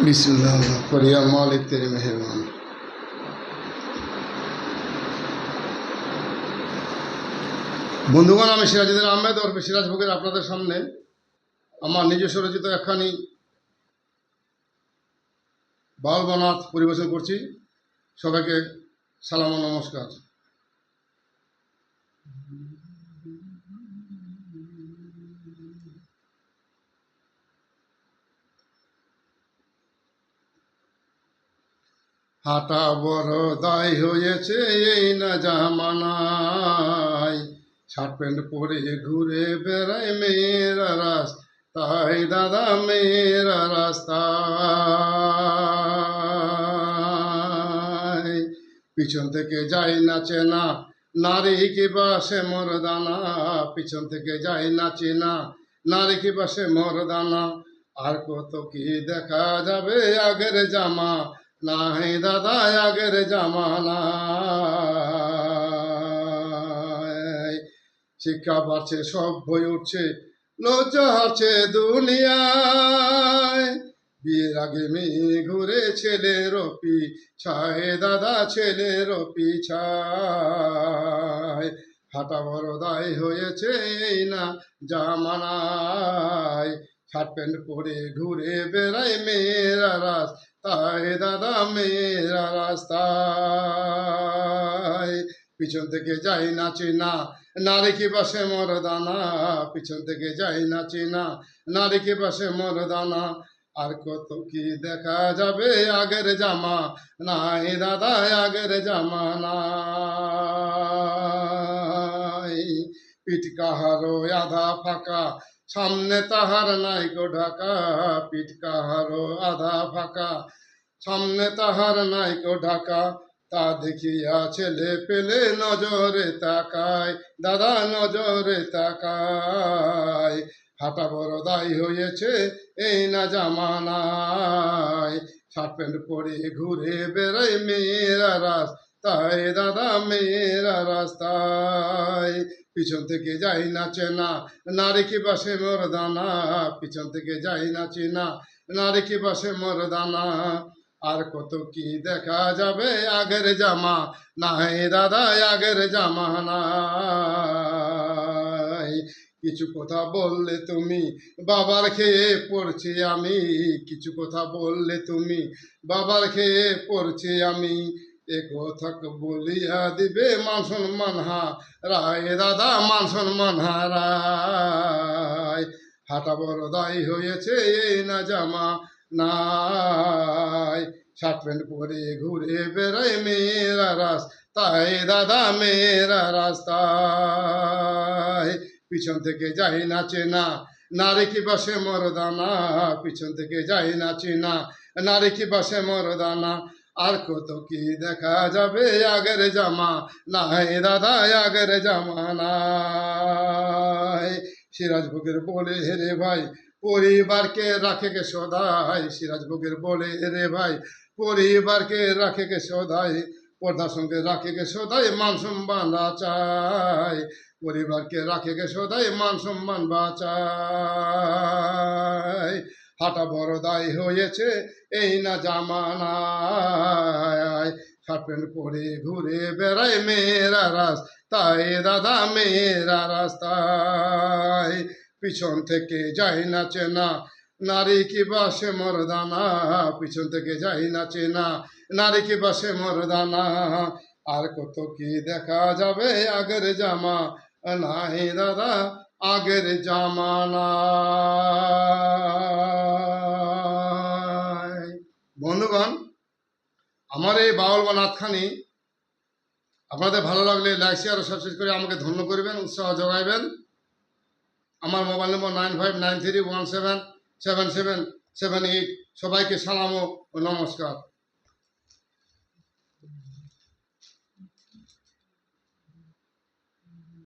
बिस्मिल्लाह करिया मालिक तेरी मेहरबान। বন্ধুগণ, আমি সিরাজউদ্দিন আহমেদ ওরফে সিরাজ ফকির আপনাদের সামনে আমার নিজস্ব রচিত একখানি বাউল বনাত পরিবেশন করছি। সবাইকে সালাম ও নমস্কার। হাঁটা বড় দায় হয়েছে এই না জামানায়, শার্ট প্যান্ট পরে ঘুরে বেড়ায় মেয়েরা রাস্তায়, দাদা মেয়েরা রাস্তায়। পিছন থেকে যাই নাচে না নারী কি বাসে মরদানা, পিছন থেকে যাই নাচে না নারী কি বাসে মরদানা। আর কত কি দেখা যাবে আগের জামা নাই দাদা আগের জামানায়। শিক্ষা বাড়ছে, সব বই উঠছে, লজ্জা আছে দুনিয়ায়। বিয়ের আগে মেয়ে ঘুরে ছেলের পিছায়, দাদা ছেলের পিছায়। হাঁটা বড় দায় হয়েছে এই না জামানায়, শার্ট প্যান্ট পরে ঘুরে বেড়ায় মেয়েরা রাস্তায়, দাদা মেয়েরা রাস্তায়। পিছন থেকে যাই নাচে না নারী কি বাসে মরদানা, পিছন থেকে যাই নাচে না নারী কি বাসে মরদানা। আর কত কি দেখা যাবে আগের জামা নাই দাদা আগের জামা নাই। পিঠ কাহারো আধা ফাঁকা, সামনে তাহার নাই গো ঢাকা, পিঠ কাহারো আধা ফাঁকা, সামনে তাহার নাই গো ঢাকা। তা দেখিয়া ছেলে পেলে নজরে তাকায়, দাদা নজরে তাকায়। হাঁটা বড় দায় হয়েছে এই না জামানায়, শার্ট প্যান্ট পরে ঘুরে বেড়ায় মেয়েরা রাস্তায়, দাদা মেয়েরা রাস্তায়। পিছন থেকে যাই নাচে না নারী কি বাসে মরদানা, পিছন থেকে যাই নাচে না নারী কি বাসে মরদানা। আর কত কি দেখা যাবে আগের জামা নাই দাদা আগের জামা নাই। কিছু কথা বললে তুমি বাবার খেয়ে পড়ছি আমি, কিছু কথা বললে তুমি বাবার খেয়ে পড়ছি আমি। এ কথা বলিয়া দিবে মান সম্মান হারায়, দাদা মান সম্মান হারায়। হাঁটা বড় দায় হয়েছে এই না জামা নাই, শার্ট প্যান্ট পরে ঘুরে বেড়ায় মেয়েরা রাস্তায়, দাদা মেয়েরা রাস্তায়। পিছন থেকে যাই নাচে না নারী কি বাসে মরদানা, পিছন থেকে যাই নাচে না নারী কি বাসে মরদানা। আর কত কি দেখা যাবে আগের জামা নাই দাদা আগের জামা নাই। সিরাজ ফকির বলে রে ভাই পরিবারকে রাখে কে সদাই, সিরাজ ফকির বলে রে ভাই পরিবারকে রাখে কে সদাই, পর্দার সঙ্গে রাখে কে সদাই মান সম্মান বাঁচায়, পরিবারকে রাখে কে সদাই মান সম্মান বাঁচায়। হাঁটা বড় দায় হয়েছে এই না জামানায়, শার্ট প্যান্ট পরে ঘুরে বেড়ায় মেয়েরা রাস্তায়, দাদা মেয়েরা রাস্তায়। পিছন থেকে যাই নাচে না নারী কি বাসে মরদানা, পিছন থেকে যাই নাচে না নারী কি বাসে মরদানা। আর কত কি দেখা যাবে আগের জামা নাই দাদা আগের জামানা। বন্ধুগণ, আমার এই বাউল বা নাতখানি আপনাদের ভালো লাগলে লাইক শেয়ার ও সাবস্ক্রাইব করে আমাকে ধন্য করবেন, উৎসাহ যোগাইবেন। আমার মোবাইল নম্বর 9593177778। সবাইকে সালাম ও নমস্কার।